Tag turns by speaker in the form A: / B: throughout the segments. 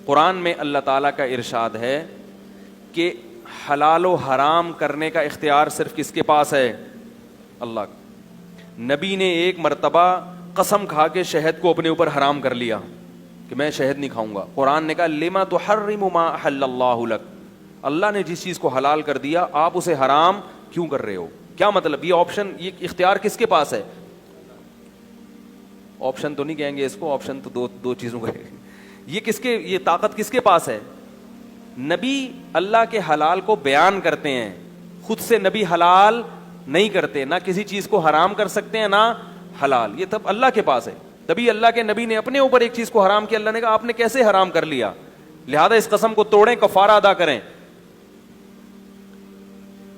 A: قرآن میں اللہ تعالیٰ کا ارشاد ہے کہ حلال و حرام کرنے کا اختیار صرف کس کے پاس ہے؟ اللہ کا۔ نبی نے ایک مرتبہ قسم کھا کے شہد کو اپنے اوپر حرام کر لیا کہ میں شہد نہیں کھاؤں گا۔ قرآن نے کہا لما تحرم ما احل اللہ لک، اللہ نے جس چیز کو حلال کر دیا آپ اسے حرام کیوں کر رہے ہو؟ کیا مطلب؟ یہ آپشن، یہ اختیار کس کے پاس ہے؟ آپشن تو نہیں کہیں گے اس کو، آپشن تو دو چیزوں کا ہے۔ یہ کس کے، یہ طاقت کس کے پاس ہے؟ نبی اللہ کے حلال کو بیان کرتے ہیں، خود سے نبی حلال نہیں کرتے، نہ کسی چیز کو حرام کر سکتے ہیں نہ حلال، یہ تب اللہ کے پاس ہے۔ تبھی اللہ کے نبی نے اپنے اوپر ایک چیز کو حرام کیا، اللہ نے کہا آپ نے کیسے حرام کر لیا، لہذا اس قسم کو توڑیں، کفارہ ادا کریں۔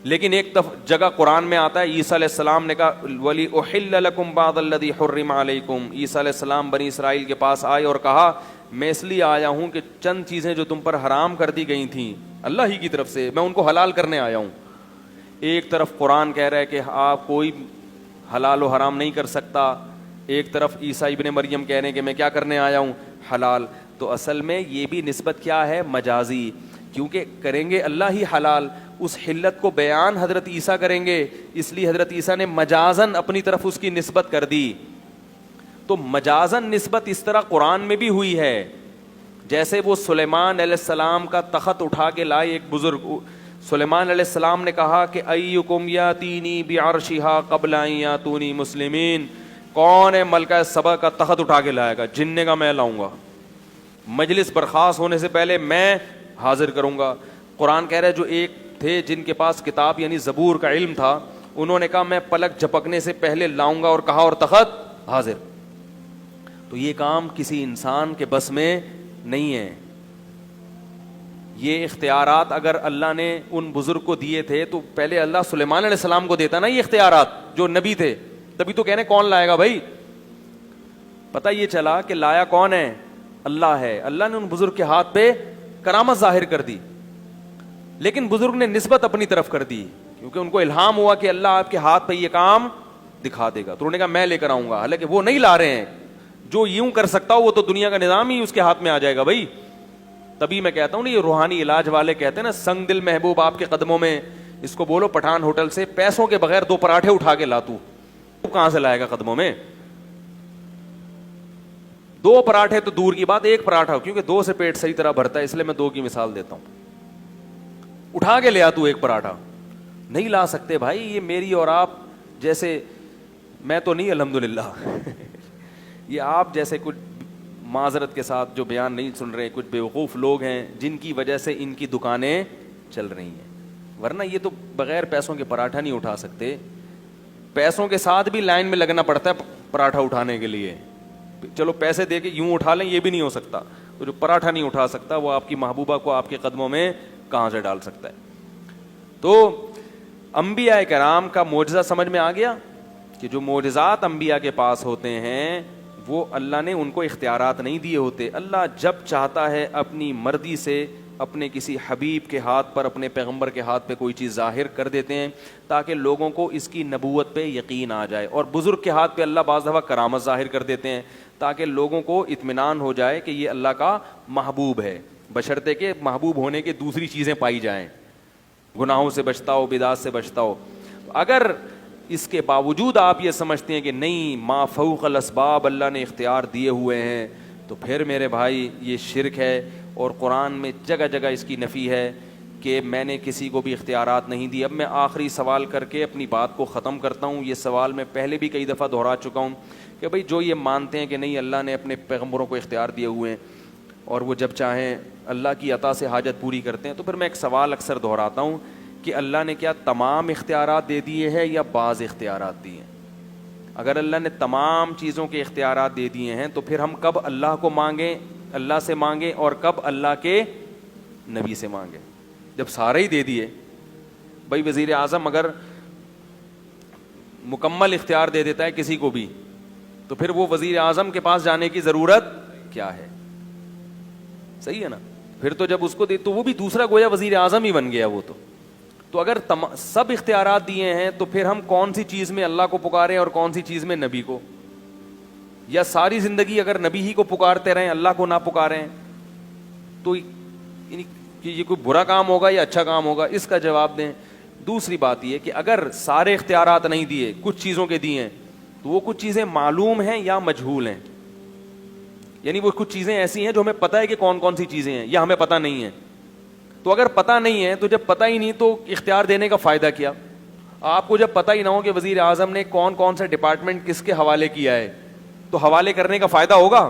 A: لیکن ایک جگہ قرآن میں آتا ہے، عیسیٰ علیہ السلام نے کہا وَلِأُحِلَّ لَكُمْ بَعْضَ الَّذِي حُرِّمَ عَلَيْكُمْ، عیسیٰ علیہ السلام بنی اسرائیل کے پاس آئے اور کہا میں اس لیے آیا ہوں کہ چند چیزیں جو تم پر حرام کر دی گئی تھیں اللہ ہی کی طرف سے، میں ان کو حلال کرنے آیا ہوں۔ ایک طرف قرآن کہہ رہا ہے کہ آپ کوئی حلال و حرام نہیں کر سکتا، ایک طرف عیسیٰ ابن مریم کہہ رہے ہیں کہ میں کیا کرنے آیا ہوں؟ حلال۔ تو اصل میں یہ بھی نسبت کیا ہے؟ مجازی، کیونکہ کریں گے اللہ ہی حلال، اس حلت کو بیان حضرت عیسیٰ کریں گے، اس لیے حضرت عیسیٰ نے مجازن اپنی طرف اس کی نسبت کر دی۔ تو مجازن نسبت اس طرح قرآن میں بھی ہوئی ہے، جیسے وہ سلیمان علیہ السلام کا تخت اٹھا کے لائے ایک بزرگ، سلیمان علیہ السلام نے کہا کہ ایکم یاتینی بعرشہا قبل ان یاتونی مسلمین، کون ہے ملکہ سبا کا تخت اٹھا کے لائے گا؟ جن نے کہا میں لاؤں گا، مجلس برخاست ہونے سے پہلے میں حاضر کروں گا۔ قرآن کہہ رہا ہے جو ایک تھے جن کے پاس کتاب یعنی زبور کا علم تھا، انہوں نے کہا میں پلک جھپکنے سے پہلے لاؤں گا، اور کہا اور تخت حاضر۔ تو یہ کام کسی انسان کے بس میں نہیں ہے۔ یہ اختیارات اگر اللہ نے ان بزرگ کو دیے تھے تو پہلے اللہ سلیمان علیہ السلام کو دیتا نا یہ اختیارات، جو نبی تھے، تبھی تو کہنے کون لائے گا بھائی؟ پتہ یہ چلا کہ لایا کون ہے؟ اللہ ہے۔ اللہ نے ان بزرگ کے ہاتھ پہ کرامت ظاہر کر دی، لیکن بزرگ نے نسبت اپنی طرف کر دی، کیونکہ ان کو الہام ہوا کہ اللہ آپ کے ہاتھ پہ یہ کام دکھا دے گا، تو انہوں نے کہا میں لے کر آؤں گا، حالانکہ وہ نہیں لا رہے ہیں۔ جو یوں کر سکتا ہو وہ تو دنیا کا نظام ہی اس کے ہاتھ میں آ جائے گا بھائی۔ تبھی میں کہتا ہوں نا، یہ روحانی علاج والے کہتے ہیں نا سنگ دل محبوب آپ کے قدموں میں، اس کو بولو پٹھان ہوٹل سے پیسوں کے بغیر 2 پراٹھے اٹھا کے لا، تو کہاں سے لائے گا قدموں میں؟ 2 پراٹھے تو دور کی بات، 1 پراٹھا، کیونکہ 2 سے پیٹ صحیح طرح بھرتا ہے، اس لیے میں 2 کی مثال دیتا ہوں۔ اٹھا کے لیا تو 1 پراٹھا نہیں لا سکتے بھائی۔ یہ میری اور آپ جیسے، میں تو نہیں الحمدللہ یہ آپ جیسے کچھ معذرت کے ساتھ جو بیان نہیں سن رہے، کچھ بیوقوف لوگ ہیں جن کی وجہ سے ان کی دکانیں چل رہی ہیں، ورنہ یہ تو بغیر پیسوں کے پراٹھا نہیں اٹھا سکتے، پیسوں کے ساتھ بھی لائن میں لگنا پڑتا ہے پراٹھا اٹھانے کے لیے۔ چلو پیسے دے کے یوں اٹھا لیں یہ بھی نہیں ہو سکتا، تو جو پراٹھا نہیں اٹھا سکتا وہ آپ کی محبوبہ کو آپ کے قدموں میں کہاں سے ڈال سکتا ہے؟ تو انبیاء کرام کا معجزہ سمجھ میں آ گیا کہ جو معجزات انبیاء کے پاس ہوتے ہیں وہ اللہ نے ان کو اختیارات نہیں دیے ہوتے، اللہ جب چاہتا ہے اپنی مرضی سے اپنے کسی حبیب کے ہاتھ پر، اپنے پیغمبر کے ہاتھ پہ کوئی چیز ظاہر کر دیتے ہیں تاکہ لوگوں کو اس کی نبوت پہ یقین آ جائے، اور بزرگ کے ہاتھ پہ اللہ بعض دفعہ کرامت ظاہر کر دیتے ہیں تاکہ لوگوں کو اطمینان ہو جائے کہ یہ اللہ کا محبوب ہے، بشرطے کہ محبوب ہونے کے دوسری چیزیں پائی جائیں، گناہوں سے بچتا ہو، بدعات سے بچتا ہو۔ اگر اس کے باوجود آپ یہ سمجھتے ہیں کہ نہیں ما فوق الاسباب اللہ نے اختیار دیے ہوئے ہیں، تو پھر میرے بھائی یہ شرک ہے، اور قرآن میں جگہ جگہ اس کی نفی ہے کہ میں نے کسی کو بھی اختیارات نہیں دی۔ اب میں آخری سوال کر کے اپنی بات کو ختم کرتا ہوں۔ یہ سوال میں پہلے بھی کئی دفعہ دہرا چکا ہوں کہ بھئی جو یہ مانتے ہیں کہ نہیں اللہ نے اپنے پیغمبروں کو اختیار دیے ہوئے ہیں اور وہ جب چاہیں اللہ کی عطا سے حاجت پوری کرتے ہیں، تو پھر میں ایک سوال اکثر دہراتا ہوں کہ اللہ نے کیا تمام اختیارات دے دیے ہیں یا بعض اختیارات دیے ہیں؟ اگر اللہ نے تمام چیزوں کے اختیارات دے دیے ہیں تو پھر ہم کب اللہ کو مانگیں، اللہ سے مانگیں، اور کب اللہ کے نبی سے مانگیں؟ جب سارے ہی دے دیے، بھائی وزیر اعظم اگر مکمل اختیار دے دیتا ہے کسی کو بھی تو پھر وہ وزیر اعظم کے پاس جانے کی ضرورت کیا ہے؟ صحیح ہے نا؟ پھر تو جب اس کو دے تو وہ بھی دوسرا گویا وزیر اعظم ہی بن گیا وہ تو اگر سب اختیارات دیے ہیں تو پھر ہم کون سی چیز میں اللہ کو پکاریں اور کون سی چیز میں نبی کو؟ یا ساری زندگی اگر نبی ہی کو پکارتے رہیں اللہ کو نہ پکاریں؟ تو کہ یہ کوئی برا کام ہوگا یا اچھا کام ہوگا، اس کا جواب دیں۔ دوسری بات یہ کہ اگر سارے اختیارات نہیں دیے، کچھ چیزوں کے دیے ہیں، تو وہ کچھ چیزیں معلوم ہیں یا مجہول ہیں، یعنی وہ کچھ چیزیں ایسی ہیں جو ہمیں پتہ ہے کہ کون کون سی چیزیں ہیں، یا ہمیں پتہ نہیں ہے۔ تو اگر پتہ نہیں ہے تو جب پتہ ہی نہیں تو اختیار دینے کا فائدہ کیا؟ آپ کو جب پتہ ہی نہ ہو کہ وزیر اعظم نے کون کون سا ڈپارٹمنٹ کس کے حوالے کیا ہے، تو حوالے کرنے کا فائدہ ہوگا؟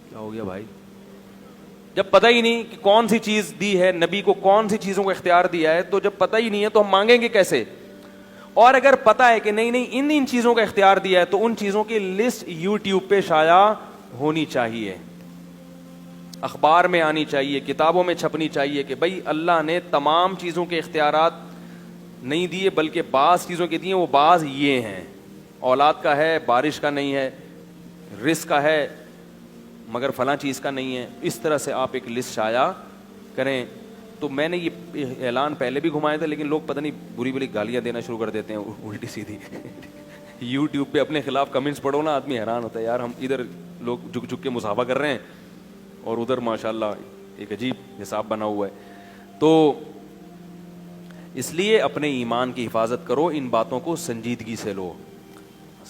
A: کیا ہو گیا بھائی؟ جب پتہ ہی نہیں کہ کون سی چیز دی ہے، نبی کو کون سی چیزوں کو اختیار دیا ہے، تو جب پتہ ہی نہیں ہے تو ہم مانگیں گے کیسے؟ اور اگر پتہ ہے کہ نہیں ان چیزوں کا اختیار دیا ہے، تو ان چیزوں کی لسٹ یوٹیوب پہ شائع ہونی چاہیے، اخبار میں آنی چاہیے، کتابوں میں چھپنی چاہیے کہ بھائی اللہ نے تمام چیزوں کے اختیارات نہیں دیے، بلکہ بعض چیزوں کے دیے، وہ بعض یہ ہیں، اولاد کا ہے بارش کا نہیں ہے، رزق کا ہے مگر فلاں چیز کا نہیں ہے۔ اس طرح سے آپ ایک لسٹ شائع کریں۔ تو میں نے یہ اعلان پہلے بھی گھمائے تھے، لیکن لوگ پتہ نہیں بری بری گالیاں دینا شروع کر دیتے ہیں الٹی سیدھی یوٹیوب پہ اپنے خلاف کمنٹس پڑھو نا، آدمی حیران ہوتا ہے، یار ہم ادھر لوگ جھک جھک کے مصافحہ کر رہے ہیں اور ادھر ماشاءاللہ ایک عجیب حساب بنا ہوا ہے۔ تو اس لیے اپنے ایمان کی حفاظت کرو، ان باتوں کو سنجیدگی سے لو۔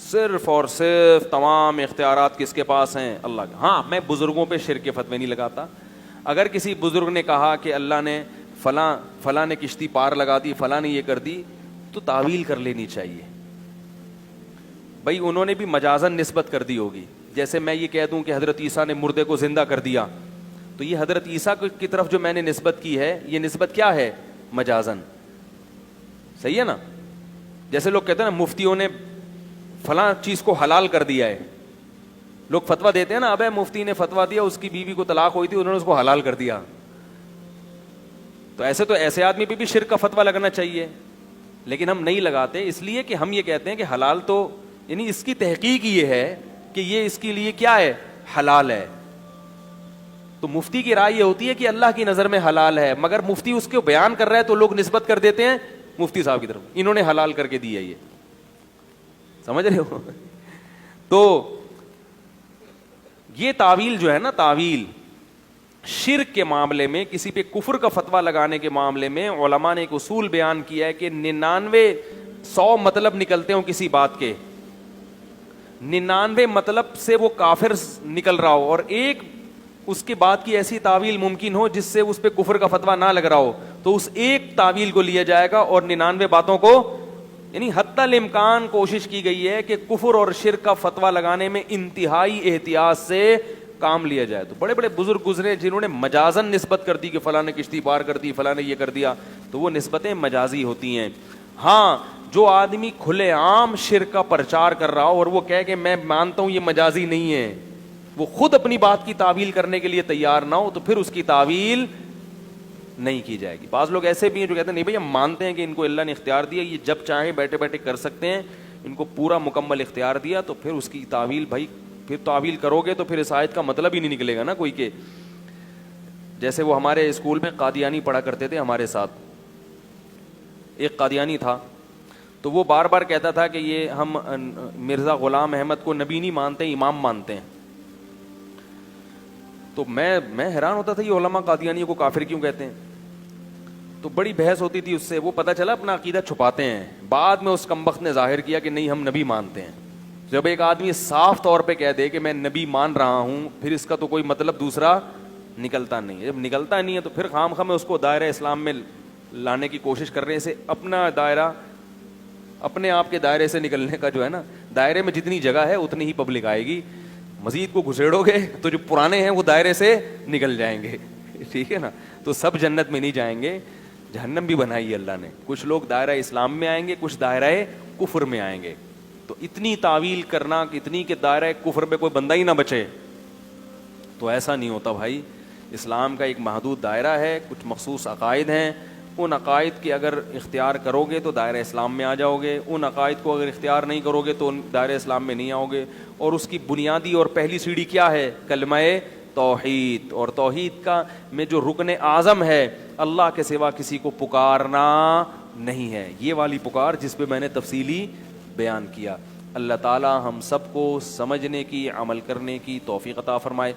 A: صرف اور صرف تمام اختیارات کس کے پاس ہیں؟ اللہ کے۔ ہاں، میں بزرگوں پہ شرک کے فتوے نہیں لگاتا۔ اگر کسی بزرگ نے کہا کہ اللہ نے فلاں نے کشتی پار لگا دی، فلاں نے یہ کر دی، تو تعویل کر لینی چاہیے۔ بھائی انہوں نے بھی مجازن نسبت کر دی ہوگی، جیسے میں یہ کہہ دوں کہ حضرت عیسیٰ نے مردے کو زندہ کر دیا، تو یہ حضرت عیسیٰ کی طرف جو میں نے نسبت کی ہے، یہ نسبت کیا ہے؟ مجازن، صحیح ہے نا؟ جیسے لوگ کہتے ہیں نا مفتیوں نے فلاں چیز کو حلال کر دیا ہے، لوگ فتویٰ دیتے ہیں نا، ابے مفتی نے فتویٰ دیا، اس کی بیوی کو طلاق ہوئی تھی، انہوں نے اس کو حلال کر دیا۔ تو ایسے آدمی پہ بھی شرک کا فتویٰ لگنا چاہیے، لیکن ہم نہیں لگاتے، اس لیے کہ ہم یہ کہتے ہیں کہ حلال تو، یعنی اس کی تحقیق یہ ہے کہ یہ اس کے لیے کیا ہے؟ حلال ہے۔ تو مفتی کی رائے یہ ہوتی ہے کہ اللہ کی نظر میں حلال ہے، مگر مفتی اس کو بیان کر رہا ہے تو لوگ نسبت کر دیتے ہیں مفتی صاحب کی طرف، انہوں نے حلال کر کے دی ہے، یہ سمجھ رہے ہو؟ تو یہ تعویل جو ہے نا، تعویل شرک کے معاملے میں، کسی پہ کفر کا فتویٰ لگانے کے معاملے میں علماء نے ایک اصول بیان کیا ہے کہ 99 مطلب نکلتے ہوں کسی بات کے، 99 مطلب سے وہ کافر نکل رہا ہو، اور ایک اس کے بعد کی ایسی تعویل ممکن ہو جس سے اس پہ کفر کا فتویٰ نہ لگ رہا ہو، تو اس ایک تعویل کو لیا جائے گا، اور 99 باتوں کو، یعنی حتی الامکان کوشش کی گئی ہے کہ کفر اور شرک کا فتویٰ لگانے میں انتہائی احتیاط سے کام لیا جائے۔ تو بڑے بڑے بزرگ گزرے جنہوں نے مجازن نسبت کر دی کہ فلاں نے کشتی پار کر دی، فلاں نے یہ کر دیا، تو وہ نسبتیں مجازی ہوتی ہیں۔ ہاں، جو آدمی کھلے عام شرک کا پرچار کر رہا ہو اور وہ کہے کہ میں مانتا ہوں یہ مجازی نہیں ہے، وہ خود اپنی بات کی تعویل کرنے کے لیے تیار نہ ہو، تو پھر اس کی تعویل نہیں کی جائے گی۔ بعض لوگ ایسے بھی ہیں جو کہتے ہیں نہیں بھائی ہم مانتے ہیں کہ ان کو اللہ نے اختیار دیا، یہ جب چاہیں بیٹھے بیٹھے کر سکتے ہیں، ان کو پورا مکمل اختیار دیا، تو پھر اس کی تعویل، بھائی پھر تعویل کرو گے تو پھر اس آیت کا مطلب ہی نہیں نکلے گا نا کوئی، کہ جیسے وہ ہمارے اسکول میں قادیانی پڑھا کرتے تھے ہمارے ساتھ، ایک قادیانی تھا، تو وہ بار بار کہتا تھا کہ یہ ہم مرزا غلام احمد کو نبی نہیں مانتے، امام مانتے ہیں۔ تو میں حیران ہوتا تھا یہ علماء قادیانی کو کافر کیوں کہتے ہیں؟ تو بڑی بحث ہوتی تھی اس سے، وہ پتہ چلا اپنا عقیدہ چھپاتے ہیں۔ بعد میں اس کمبخت نے ظاہر کیا کہ نہیں ہم نبی مانتے ہیں۔ جب ایک آدمی صاف طور پہ کہہ دے کہ میں نبی مان رہا ہوں، پھر اس کا تو کوئی مطلب دوسرا نکلتا نہیں ہے۔ جب نکلتا نہیں ہے تو پھر خام خواہ میں اس کو دائرہ اسلام میں لانے کی کوشش کر رہے ہیں، سے اپنا دائرہ، اپنے آپ کے دائرے سے نکلنے کا جو ہے نا، دائرے میں جتنی جگہ ہے اتنی ہی پبلک آئے گی، مزید کو گھسیڑو گے تو جو پرانے ہیں وہ دائرے سے نکل جائیں گے، ٹھیک ہے نا؟ تو سب جنت میں نہیں جائیں گے، جہنم بھی بنائی ہے اللہ نے، کچھ لوگ دائرہ اسلام میں آئیں گے، کچھ دائرہ کفر میں آئیں گے۔ تو اتنی تعویل کرنا، اتنی کہ دائرہ کفر میں کوئی بندہ ہی نہ بچے، تو ایسا نہیں ہوتا بھائی۔ اسلام کا ایک محدود دائرہ ہے، کچھ مخصوص عقائد ہیں، ان عقائد کے اگر اختیار کرو گے تو دائرہ اسلام میں آ جاؤ گے، ان عقائد کو اگر اختیار نہیں کرو گے تو دائرہ اسلام میں نہیں آؤ گے۔ اور اس کی بنیادی اور پہلی سیڑھی کیا ہے؟ کلمہ توحید۔ اور توحید کا میں جو رکن اعظم ہے، اللہ کے سوا کسی کو پکارنا نہیں ہے، یہ والی پکار جس پہ میں نے تفصیلی بیان کیا۔ اللہ تعالی ہم سب کو سمجھنے کی، عمل کرنے کی توفیق عطا فرمائے۔